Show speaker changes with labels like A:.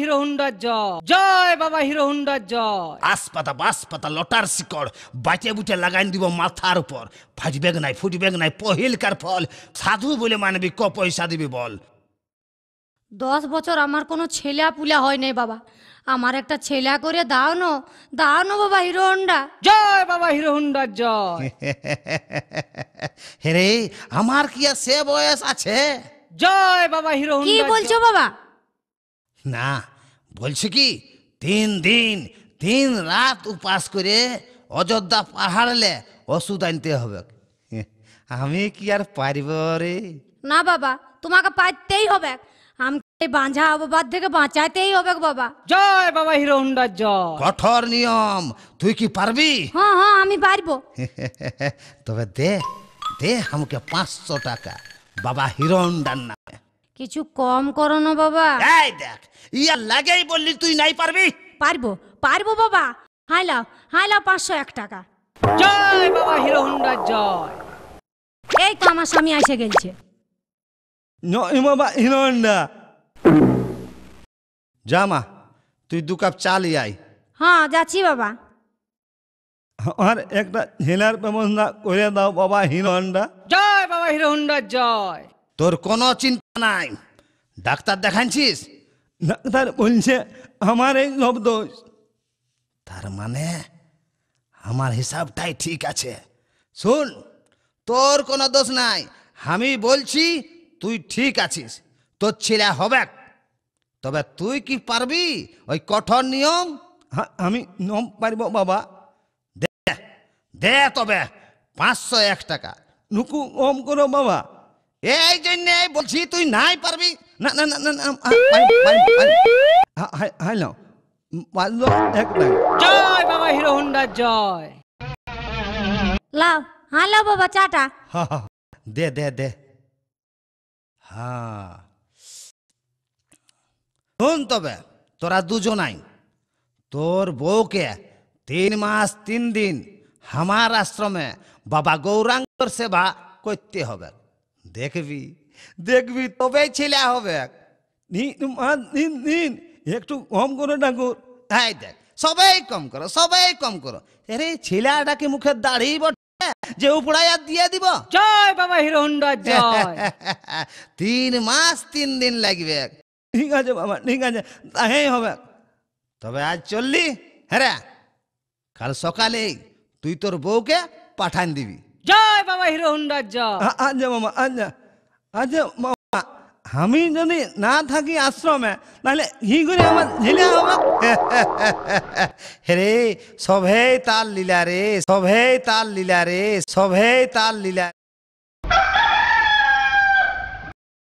A: Hero হুন্ডার জয়, জয় বাবা hero হুন্ডার জয়।
B: আসপাতা বাসপাতা লটার শিকড় বাঁচে বুটে লাগাই দিব মাথার উপর, ফাজবেগ নাই ফুটবেগ নাই পহিলকার ফল, সাধু বলে মানবি ক পয়সা দিবি বল।
C: 10 বছর আমার কোনো ছেলা পুলা হয় নাই বাবা, আমার একটা ছেলা করে দাও না বাবা হিরো হন্ডা।
A: জয় বাবা হিরো হুন্ডার জয়।
B: হেরে আমার কি আর সে বয়স আছে?
A: জয় বাবা হিরো
C: কি
A: হুন্ডার
C: বলছো
A: জয়।
C: বাবা?
B: না বলছি কি 3 দিন 3 রাত উপাস করে অযোধ্যা পাহাড়লে ওষুধ আনতে হবে। আমি কি আর পারিব রে?
C: না বাবা, তোমাকে পাইতেই হবে, আমাকে বাঁঝা অববাদ থেকে বাঁচাইতেই হবে বাবা।
A: জয় বাবা হিরো হুন্ডার জয়।
B: কঠোর নিয়ম, তুই কি পারবি?
C: হ্যাঁ আমি পারবো।
B: তবে দে দে আমাকে 500 টাকা বাবা হিরো হন্ডার নামে।
C: কিছু কম করো না বাবা।
B: এই দেখ ইয়া লাগেই বললি তুই নাই পারবি।
C: পারবো বাবা। হাই লাও 501 টাকা।
A: জয় বাবা হিরো হুন্ডার জয়।
C: এই তো আমার স্বামী এসে গেছে।
B: নয় বাবা হিরো হন্ডা। জামা তুই 2 কাপ চা লিয়ে আয়।
C: হ্যাঁ যাচ্ছি বাবা।
B: আমার একটা ঝিলার ব্যবস্থা করে দাও বাবা হিরো হন্ডা।
A: জয় বাবা হিরো হুন্ডার জয়।
B: তোর কোনো চিন্তা নাই, ডাক্তার দেখাচ্ছিস?
D: ডাক্তার বলছে আমার এই সব দোষ।
B: তার মানে আমার হিসাবটাই ঠিক আছে। শুন, তোর কোনো দোষ নাই, আমি বলছি তুই ঠিক আছিস, তোর ছেলে হবে। তবে তুই কি পারবি ওই কঠোর নিয়ম?
D: আমি নম পারবো বাবা।
B: দে তবে 501 টাকা।
D: নুকু কম করো বাবা।
B: এই জন্যে বলছি তুই নাই পারবি।
D: না না না না না হাই নাও 501 টাকা।
A: জয় বাবা হিরো হুন্ডার জয়।
C: লাও বাবা চাটা।
B: দে দে দে। হ্যাঁ শোন, তবে তোরা দুজনাই তোর বউকে 3 মাস 3 দিন আমার আশ্রমে বাবা গৌরাঙ্গর সেবা করতে হবে। দেখবি দেখবি তবেই ছেলে হবে।
D: দিন একটু কম করে ঠাকুর।
B: এই দেখ সবাই কম করো। আরে ছেলেটাকে মুখের দাড়ি বটে যে উপড়াইয়া দিয়ে দিব।
A: জয় বাবা হিরো হুন্ডার জয়।
B: 3 মাস 3 দিন লাগবে।
D: ঠিক আছে বাবা, ঠিক আছে, তাই হবে।
B: তবে আজ চললি, হ্যাঁ কাল সকালে তুই তোর বউকে পাঠান দিবি।
A: জয় বাবা হিরো হুন্ডার জয়।
D: আচ্ছা বাবা, আচ্ছা বাবা, আমি যদি না থাকি আশ্রমে তাহলে কি করে আমার ঝিলে হবে?
B: রে সভে তাল লীলা রে, সভে তাল লীলা রে, সভে তাল লীলা।